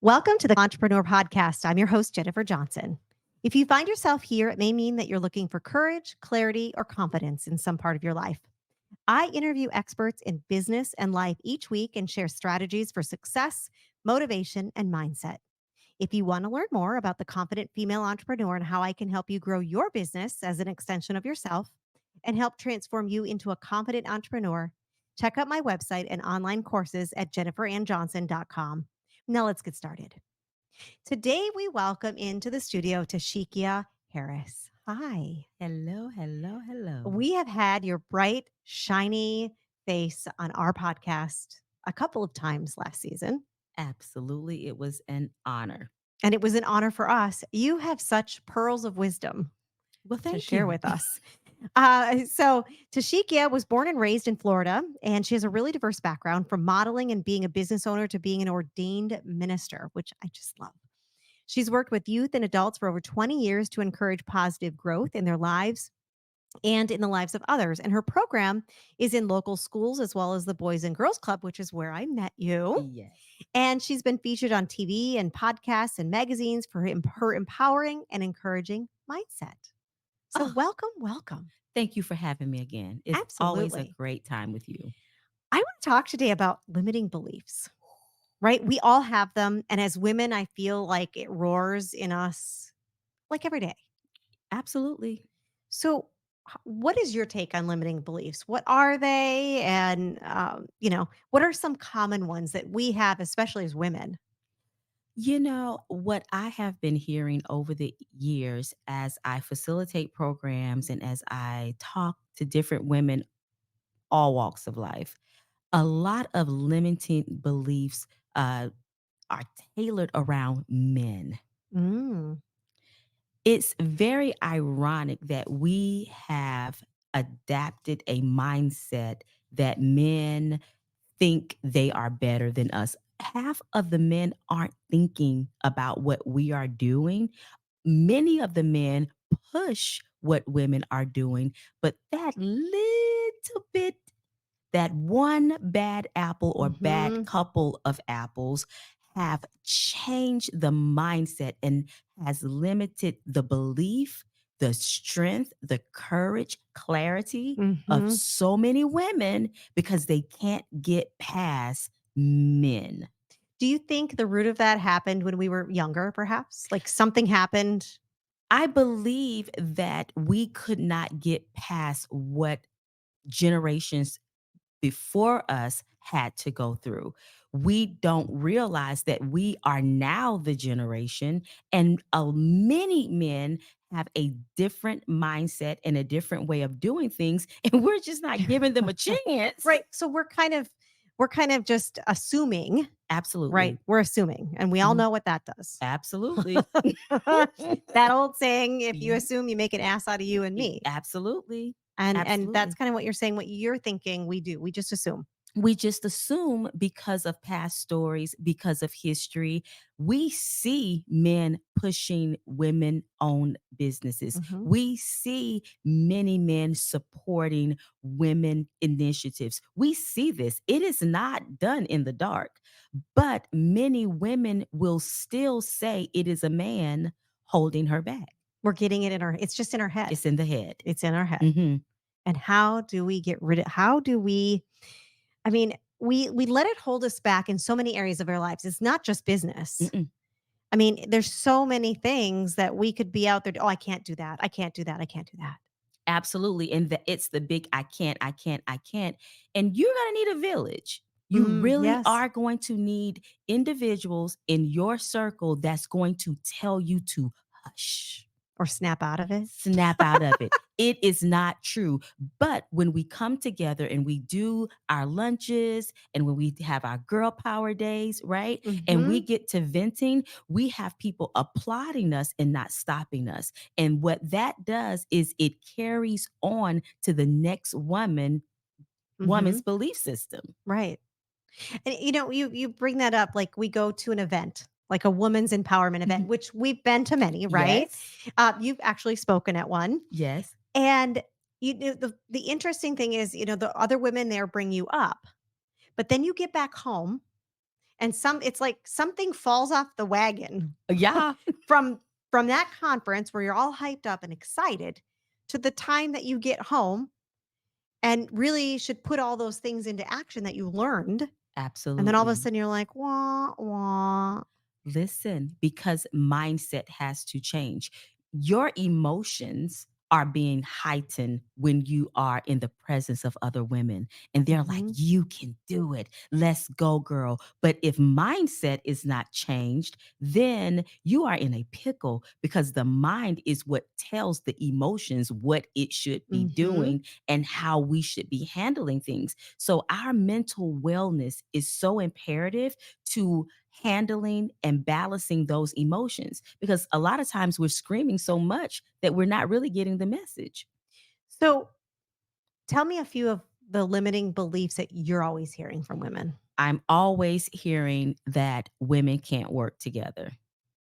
Welcome to the Entrepreneur Podcast. I'm your host, Jennifer Johnson. If you find yourself here, it may mean that you're looking for courage, clarity, or confidence in some part of your life. I interview experts in business and life each week and share strategies for success, motivation, and mindset. If you want to learn more about the confident female entrepreneur and how I can help you grow your business as an extension of yourself and help transform you into a confident entrepreneur, check out my website and online courses at jenniferannjohnson.com. Now let's get started. Today, we welcome into the studio Tasheekia Harris. Hi. Hello, hello, hello. We have had your bright, shiny face on our podcast a couple of times last season, Absolutely. It was an honor. and it was an honor for us. You have such pearls of wisdom Well, to thank share you. with us. So Tasheekia was born and raised in Florida, and she has a really diverse background from modeling and being a business owner to being an ordained minister, which I just love. She's worked with youth and adults for over 20 years to encourage positive growth in their lives and in the lives of others. And her program is in local schools as well as the Boys and Girls Club, which is where I met you. Yes. And she's been featured on TV and podcasts and magazines for her empowering and encouraging mindset. So, Oh, welcome, welcome. thank you for having me again. It's always a Absolutely. great time with you. I want to talk today about limiting beliefs, right? We all have them. And as women, I feel like it roars in us like every day. Absolutely. So, what is your take on limiting beliefs? What are they? And, what are some common ones that we have, especially as women? You know, what I have been hearing over the years as I facilitate programs and as I talk to different women, all walks of life, a lot of limiting beliefs uh, are tailored around men. Mm, It's very ironic that we have adapted a mindset that men think they are better than us. Half of the men aren't thinking about what we are doing. Many of the men push what women are doing, but that little bit, that one bad apple or bad mhm, couple of apples have changed the mindset and has limited the belief, the strength, the courage, clarity of mhm. so many women because they can't get past men. Do you think the root of that happened when we were younger, perhaps? Like something happened? I believe that we could not get past what generations before us had to go through. We don't realize that we are now the generation, and many men have a different mindset and a different way of doing things, and we're just not giving them a chance. Right. So we're kind of just assuming, right? Absolutely. We're assuming, and we all Mhm. know what that does. Absolutely. That old saying, if you Yeah. assume, you make an ass out of you and me. Absolutely. And that's Absolutely. kind of what you're saying, what you're thinking we do. We just assume. We just assume because of past stories, because of history, we see men pushing women owned businesses. Mhm. We see many men supporting women initiatives. We see this. It is not done in the dark, but many women will still say it is a man holding her back. We're getting it in our it's just in our head. It's in the head. It's in our head. Hmm. And how do we get rid of how do we I mean, we let it hold us back in so many areas of our lives. It's not just business. I mean, there's so many things that we could be out there, "Oh, I can't do that. I can't do that. I can't do that." Absolutely, and it's the big I can't, I can't, I can't, and you're gonna need a village. You Mm, really yes. are going to need individuals in your circle that's going to tell you to hush. Or snap out of it. Snap out of it. It is not true. But when we come together and we do our lunches and when we have our girl power days, right? And we Mhm. get to venting, we have people applauding us and not stopping us. And what that does is it carries on to the next woman's Mhm. belief system. Right. And you bring that up, like we go to an event, like a woman's empowerment event, Mhm. which we've been to many, right? Yes. You've actually spoken at one, Yes. and the interesting thing is, the other women there bring you up, but then you get back home And it's like something falls off the wagon Yeah, from from that conference where you're all hyped up and excited to the time that you get home and really should put all those things into action that you learned. And then all of a absolutely. sudden you're like, wah, wah. Listen, because mindset has to change. Your emotions are being heightened when you are in the presence of other women. And they're like, Mhm, you can do it. Let's go, girl. But if mindset is not changed, then you are in a pickle because the mind is what tells the emotions what it should be mhm. doing and how we should be handling things. So our mental wellness is so imperative to handling and balancing those emotions because a lot of times we're screaming so much that we're not really getting the message. So tell me a few of the limiting beliefs that you're always hearing from women. I'm always hearing that women can't work together.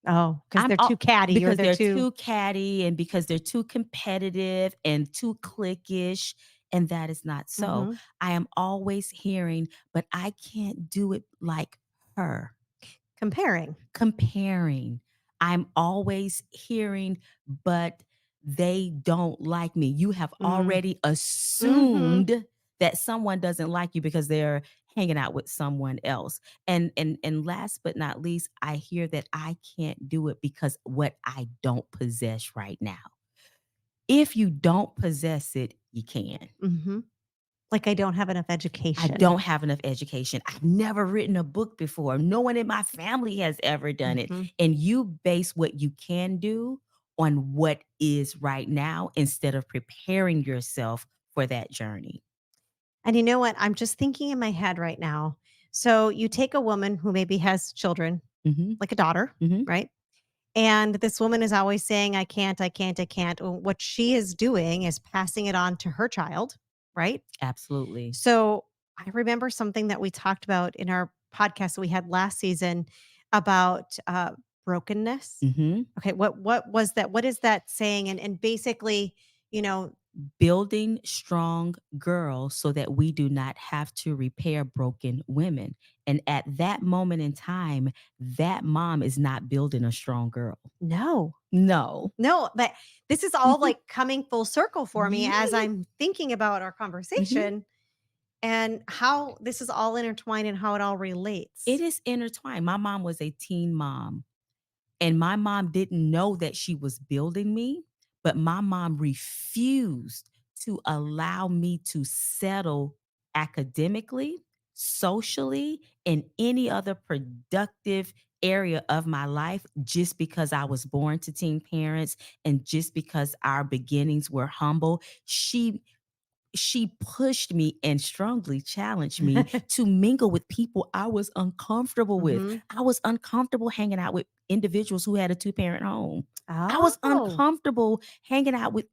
Oh, because 'cause I'm they're too all catty or because they're they're too. too catty and because they're too competitive and too cliquish, and that is not so. Mhm. I am always hearing, but I can't do it like her. Comparing. Comparing. I'm always hearing, but they don't like me. You have Mm. already Mhm. assumed that someone doesn't like you because they're hanging out with someone else. And last but not least, I hear that I can't do it because what I don't possess right now. If you don't possess it, you can. Mhm. Like, I don't have enough I education. don't have enough education. I've never written a book before. No one in my family has ever done it. Mhm. And you base what you can do on what is right now instead of preparing yourself for that journey. And you know what? I'm just thinking in my head right now. So you take a woman who maybe has children, Mhm. like a daughter, Mhm. right? And this woman is always saying, I can't, I can't, I can't. Well, what she is doing is passing it on to her child, right? Absolutely. So I remember something that we talked about in our podcast that we had last season about brokenness. Mhm. Okay, what was that? What is that saying? And basically, you know, Building strong girls so that we do not have to repair broken women. And at that moment in time, that mom is not building a strong girl. no, No. no, but this is all Mhm. like coming full circle for me as Yeah. I'm thinking about our Mhm. conversation and how this is all intertwined and how it all It relates. is intertwined. My mom was a teen mom, and my mom didn't know that she was building me, but my mom refused to allow me to settle academically, socially, in any other productive area of my life just because I was born to teen parents and just because our beginnings were humble. She pushed me and strongly challenged me to mingle with people I was uncomfortable with. Mhm. I was uncomfortable hanging out with individuals who had a two-parent home. I was Oh. uncomfortable hanging out with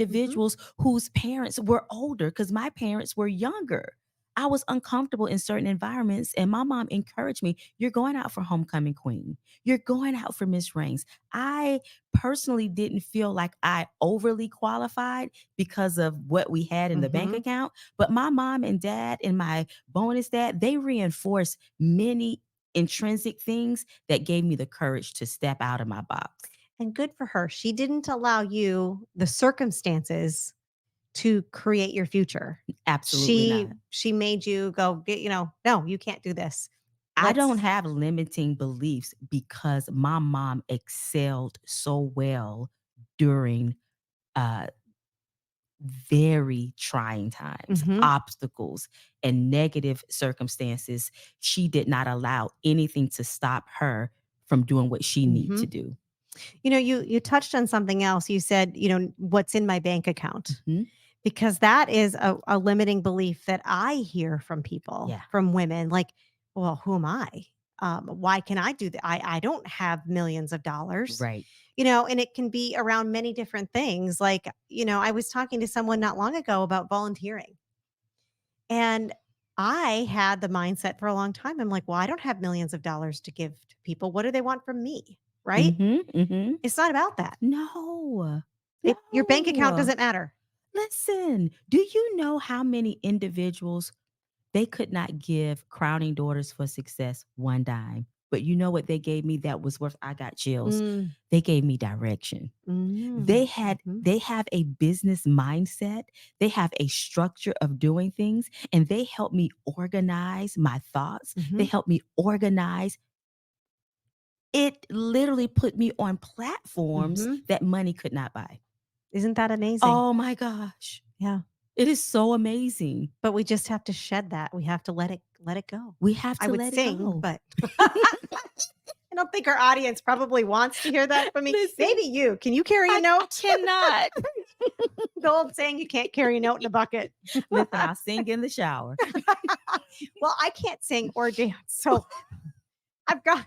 Mhm. individuals whose parents were older because my parents were younger. I was uncomfortable in certain environments, and my mom encouraged me. You're going out for homecoming queen. You're going out for Miss Reigns. I personally didn't feel like I overly qualified because of what we had in the bank Mhm. account. But my mom and dad and my bonus dad, they reinforced many intrinsic things that gave me the courage to step out of my box. And good for her. She didn't allow you the circumstances to create your future. Absolutely not. She made you go get, no, you can't do this. I don't Let's have limiting beliefs because my mom excelled so well during uh very trying times, Mhm. obstacles, and negative circumstances. She did not allow anything to stop her from doing what she need to Mhm. do. You touched on something else. You said, what's in my bank account? Mhm. Because that is a limiting belief that I hear from people, Yeah, from women, like, "Well, who am I? Why can I do that? I don't have millions of dollars." right. And it can be around many different things. Like, I was talking to someone not long ago about volunteering, and I had the mindset for a long time. I'm like, "Well, I don't have millions of dollars to give to people. What do they want from me?" Right? Mhm, mhm. It's not about that. No. Your bank account No. doesn't matter. Listen, do you know how many individuals They could not give Crowning Daughters for Success one dime. But you know what they gave me that was worth, I got chills. Mm, They gave me direction. mm, mhm, They have a business mindset. They have a structure of doing things, and they help me organize my thoughts. They mhm, help me organize. It literally put me on platforms mhm. that money could not buy. Isn't that amazing? Oh my gosh. Yeah. It is so amazing. But we just have to shed that. We have to let it go. We have I to would let it sing, go. but I don't think our audience probably wants to hear that from me. Listen, Maybe you. Can you carry a I note? cannot. The old saying, you can't carry a note in a bucket. Listen, I'll sing in the shower. Well, I can't sing or dance, so I've got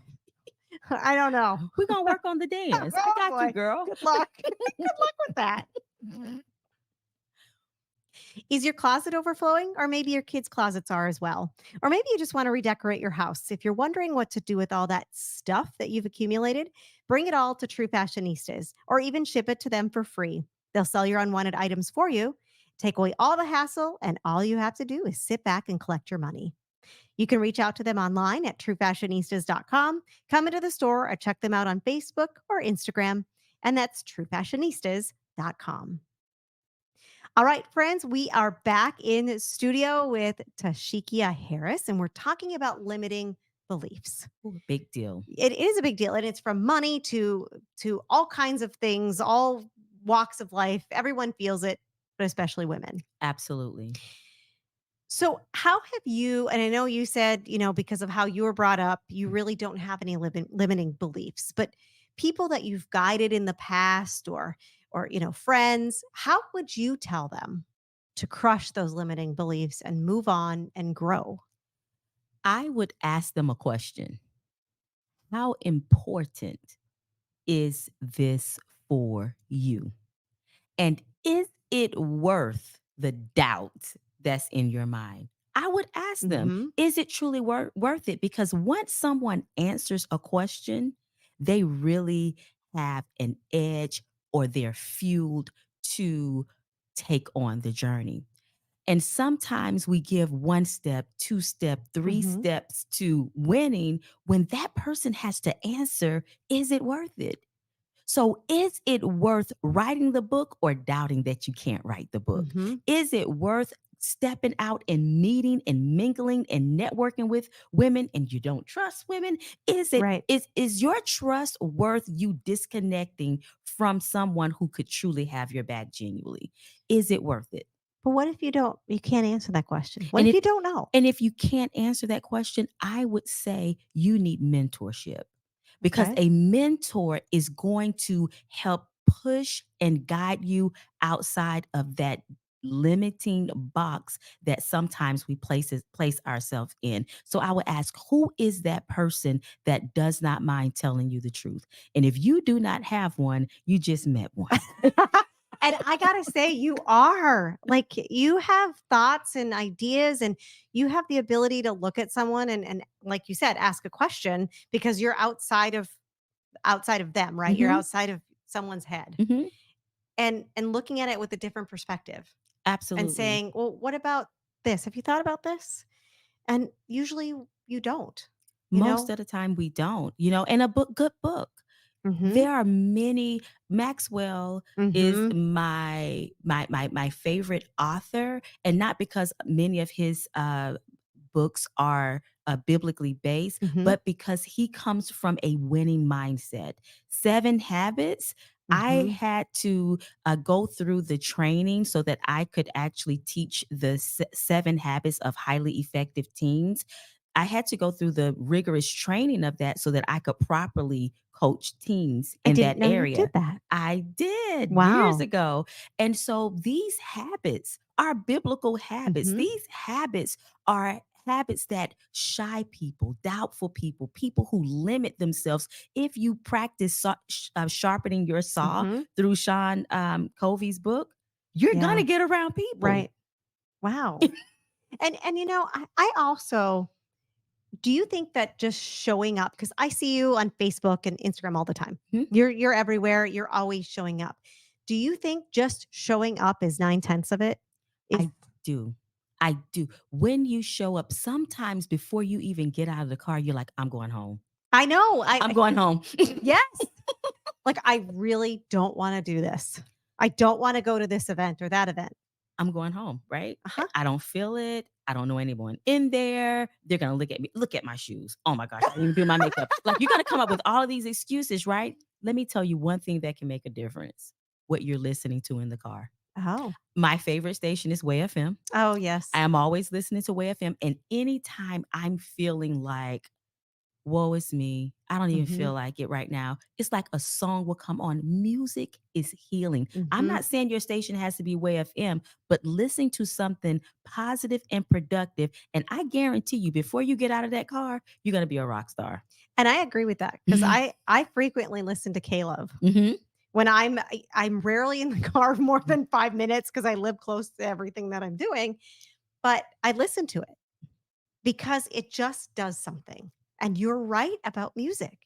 I don't know. We're gonna work on the dance. I Oh got you, boy. girl. Good luck. Good luck with that. Is your closet overflowing? Or maybe your kids' closets are as well. Or maybe you just want to redecorate your house. If you're wondering what to do with all that stuff that you've accumulated, bring it all to True Fashionistas or even ship it to them for free. They'll sell your unwanted items for you, take away all the hassle, and all you have to do is sit back and collect your money. You can reach out to them online at truefashionistas.com, come into the store, or check them out on Facebook or Instagram. And that's truefashionistas.com. All right, friends, we are back in the studio with Tasheekia Harris, and we're talking about limiting beliefs. Ooh, big deal. It is a big deal, and it's from money to all kinds of things, all walks of life. Everyone feels it, but especially women. Absolutely. So, how have you, and I know you said, because of how you were brought up, you really don't have any limiting beliefs, but people that you've guided in the past or friends, how would you tell them to crush those limiting beliefs and move on and grow? I would ask them a question. How important is this for you? And is it worth the doubt that's in your mind? I would ask them, Mhm. is it truly worth it? Because once someone answers a question, they really have an edge or they're fueled to take on the journey. And sometimes we give one step, two step, three Mhm. steps to winning when that person has to answer, is it worth it? So, is it worth writing the book or doubting that you can't write the book? Mhm. Is it worth stepping out and meeting and mingling and networking with women and you don't trust women? Right. Is your trust worth you disconnecting from someone who could truly have your back genuinely? Is it worth it? But what if you can't answer that question? What And if if you don't know? and if you can't answer that question, I would say you need mentorship because Okay. a mentor is going to help push and guide you outside of that limiting box that sometimes we place ourselves in. So I would ask, who is that person that does not mind telling you the truth? And if you do not have one, you just met one. And I gotta say, you are like you have thoughts and ideas, and you have the ability to look at someone and like you said, ask a question because you're outside of them, right? You're Mhm. outside of someone's head Mhm. and looking at it with a different perspective and Absolutely. saying, well, what about this? Have you thought about this? And usually you don't, you Most know? of the time we don't, and a good book. Mm-hmm. There are many. Maxwell is Mm-hmm. my favorite author, and not because many of his books are biblically based, Mm-hmm. but because he comes from a winning mindset. Seven Habits. I Mm-hmm. had to go through the training so that I could actually teach the seven habits of highly effective teens. I had to go through the rigorous training of that so that I could properly coach teens I in didn't that know you did area. that. I did years Wow. ago. And so these habits are biblical habits. Mm-hmm. These habits are habits that shy people, doubtful people, people who limit themselves. If you practice sharpening your saw Mm-hmm. through Sean Covey's book, you're going Yeah. to get around people. Right. Wow. And I also do you think that just showing up, because I see you on Facebook and Instagram all the time. Mhm. You're everywhere. You're always showing up. Do you think just showing up is 9 tenths of it? If I do. I do. When you show up, sometimes before you even get out of the car, you're like, I'm going home. I know. I'm going home. Yes. Like, I really don't wanna do this. I don't wanna go to this event or that event. I'm going home, right? Uh-huh. I don't feel it. I don't know anyone in there. They're gonna look at me. Look at my shoes. Oh my gosh, I didn't even do my makeup. Like you're gonna come up with all of these excuses, right? Let me tell you one thing that can make a difference. What you're listening to in the car. Oh. My favorite station is Way FM. Oh, I yes. am always listening to Way FM. And anytime I'm feeling like woe is me. I don't even Mhm. feel like it right now. It's like a song will come on. Music is healing. I'm Mhm. not saying your station has to be Way FM, but listening to something positive and productive. And I guarantee you, before you get out of that car, you're going to be a rock star. And I agree with that because I frequently listen to K-Love. Hmm. When I'm rarely in the car more than 5 minutes because I live close to everything that I'm doing, but I listen to it because it just does something. And you're right about music.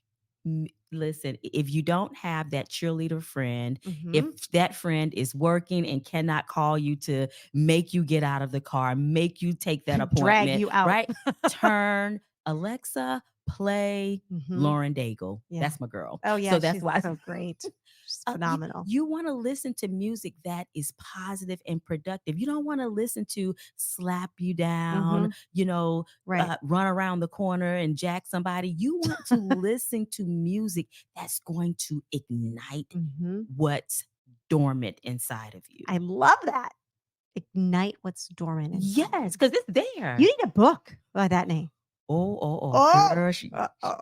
Listen, if you don't have that cheerleader friend, if Mhm. that friend is working and cannot call you to make you get out of the car, make you take that Drag appointment, you out. right? Turn Alexa, play Mhm. Lauren Daigle. Yeah. That's my girl. Oh, So yeah, that's she's why so great. She's you, phenomenal. you want to listen to music that is positive and productive. You don't want to listen to slap you down, Mhm. Right. run around the corner and jack somebody. You want to listen to music that's going to ignite Mhm. what's dormant inside of you. I love that. Ignite what's dormant inside of Yes, you. because it's You there. need a book by that name. Oh, Girl,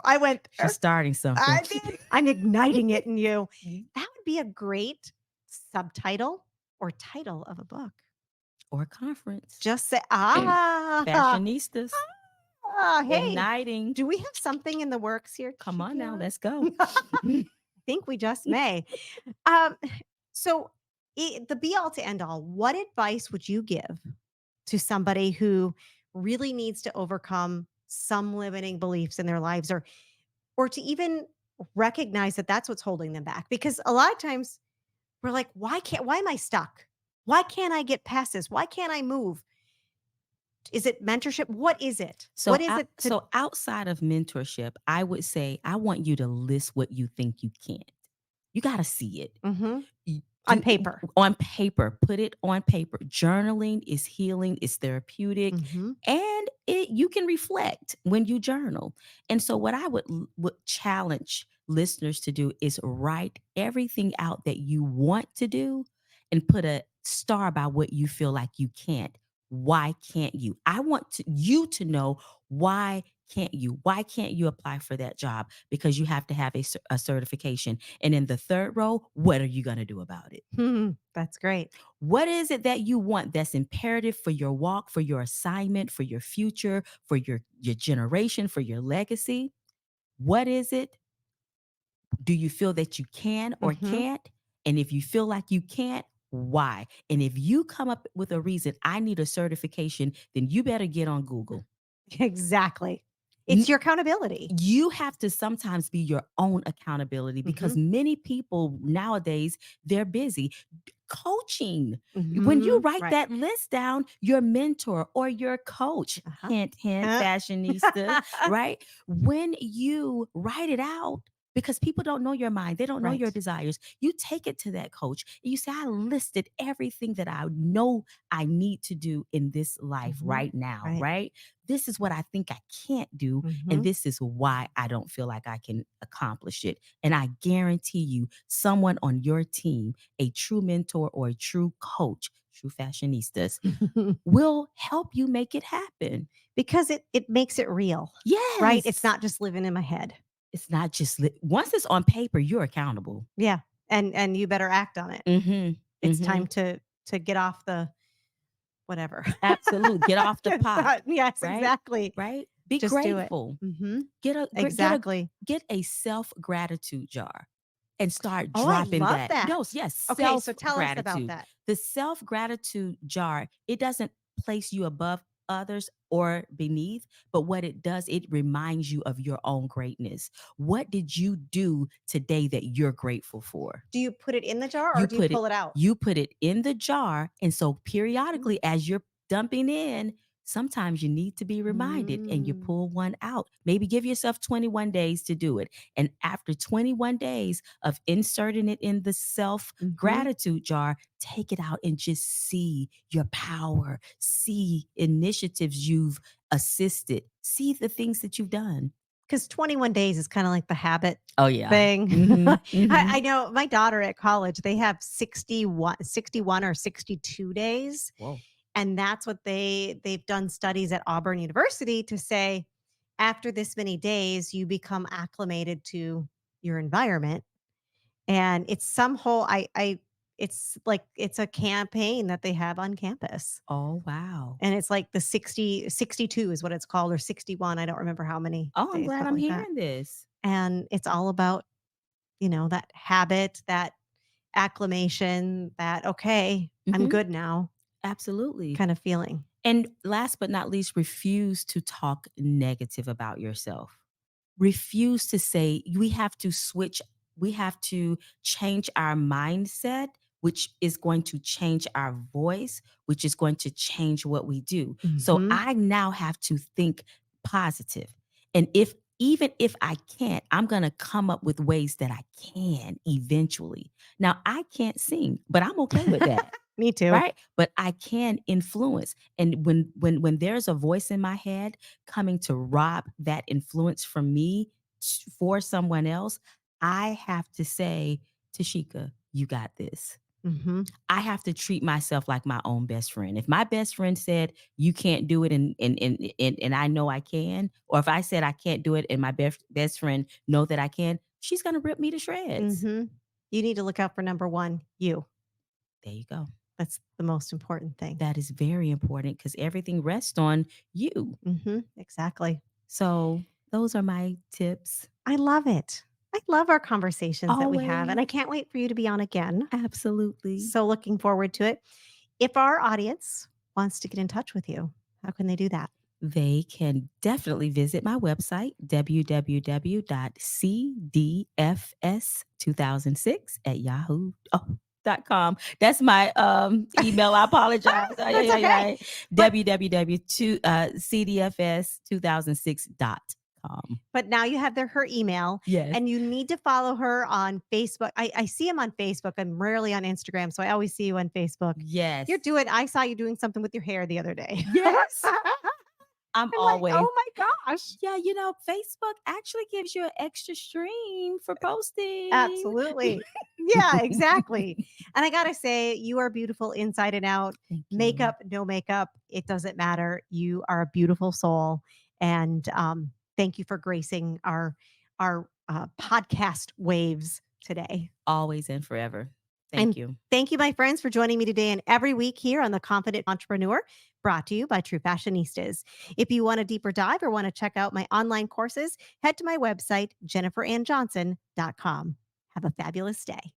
I went she's there. starting something. I did. I'm igniting it in you. That would be a great subtitle or title of a book. Or conference. Just say, ah, Fashionistas hey, igniting. do we have something in the works here, Come on now, Tasheekia? let's go. I think we just may. Um, so, the be all to end all, what advice would you give to somebody who really needs to overcome some limiting beliefs in their lives or to even recognize that that's what's holding them back? Because a lot of times we're like, why am I stuck? Why can't I get past this? Why can't I move? Is it mentorship? What is it? What is it to So outside of mentorship, I would say I want you to list what you think you can't. You got to see it. Mhm. Y- On Do paper? on paper, put it on paper. Journaling is healing, is therapeutic, Mhm. and you can reflect when you journal. And so what I would challenge listeners to do is write everything out that you want to do and put a star by what you feel like you can't. Why can't you? I want you to know why can't you? Why can't you apply for that job? Because you have to have a certification. And in the third row, what are you going to do about it? Hmm, that's great. What is it that you want that's imperative for your walk, for your assignment, for your future, for your generation, for your legacy? What is it? Do you feel that you can or Mhm. can't? And if you feel like you can't, why? And if you come up with a reason, I need a certification, then you better get on Google. Exactly. It's your accountability. You have to sometimes be your own accountability because Mhm. many people nowadays they're busy coaching. When you Mhm. write Right. that list down, your mentor or your coach, Uh-huh. hint hint fashionista, right? When you write it out, because people don't know your mind, they don't know your Right. desires. You take it to that coach and you say, I listed everything that I know I need to do in this life Mhm. right now, Right. right? This is what I think I can't do. And Mhm. this is why I don't feel like I can accomplish it. And I guarantee you, someone on your team, a true mentor or a true coach, true fashionistas, will help you make it happen. Because it makes it real, right? It's Yes. not just living in my head. It's not just once it's on paper, you're accountable. Yeah. And you better act on it. Mhm. It's time Mhm. to get off the whatever. Absolutely. Get off the Just pot, that yes, right? exactly. Right? Be Just do it. grateful. Mhm. Get a gr- Exactly. get a self-gratitude jar and start Oh, I dropping love that. No, that. yes, Okay, so tell us about self-gratitude. that. The self-gratitude jar, it doesn't place you above others or beneath, but what it does, it reminds you of your own greatness. What did you do today that you're grateful for? Do you put it in the jar or You do you put it pull it out? you put it in the jar, and so Mm. periodically as you're dumping in, sometimes you need to be reminded and you Mm. pull one out. Maybe give yourself 21 days to do it. And after 21 days of inserting it in the self Mhm. gratitude jar, take it out and just see your power, see initiatives you've assisted, see the things that you've done. 'Cause 21 days is kinda like the habit Oh, yeah. thing. Mhm, I mhm. know my daughter at college, they have 61 or 62 days, Whoa. and that's what they've done studies at Auburn University to say, after this many days, you become acclimated to your environment, and it's some whole I it's like it's a campaign that they have on campus, Oh, wow. and it's like the 62 is what it's called, or 61, I don't remember how many Oh, I'm days, glad something I'm like that, hearing this. and it's all about, that habit, that acclimation, that, "Okay, I'm Mhm. good now," Absolutely. kind of feeling. And last but not least, refuse to talk negative about yourself. Refuse to say we have to switch, we have to change our mindset, which is going to change our voice, which is going to change what we do. So Mhm, I now have to think positive. And if even if I can't, I'm going to come up with ways that I can eventually. Now, I can't sing, but I'm okay with that. me too. Right? But I can influence. And when there's a voice in my head coming to rob that influence from me for someone else, I have to say, Tasheekia, you got this. Mhm. I have to treat myself like my own best friend. If my best friend said you can't do it and I know I can, or if I said I can't do it and my best friend know that I can, she's gonna rip me to shreds. Mhm. You need to look out for number 1, you. There you go. That's the most important thing. That is very important because everything rests on you. Mhm, exactly. So those are my tips. I love it. I love our conversations that we have, and I Always. can't wait for you to be on again. Absolutely. So looking forward to it. If our audience wants to get in touch with you, how can they do that? They can definitely visit my website, www.cdfs2006 at yahoo.com. That's my email. I apologize. Ay, That's ay, ay, okay. ay. But www.cdfs2006.com. now you have her email, Yes. and you need to follow her on Facebook. I see him on Facebook. I'm rarely on Instagram, so I always see you on Facebook. Yes. I saw you doing something with your hair the other day. Yes. I'm I'm like, always. "Oh my gosh." Yeah, Facebook actually gives you an extra stream for posting. Absolutely. Yeah, exactly. And I gotta say, you are beautiful inside and out. Thank you. Makeup, no makeup, it doesn't matter. You are a beautiful soul, and thank you for gracing our podcast waves today. Always and forever. Thank And you. thank you, my friends, for joining me today and every week here on The Confident Entrepreneur, brought to you by True Fashionistas. If you want a deeper dive or want to check out my online courses, head to my website, jenniferannjohnson.com. Have a fabulous day.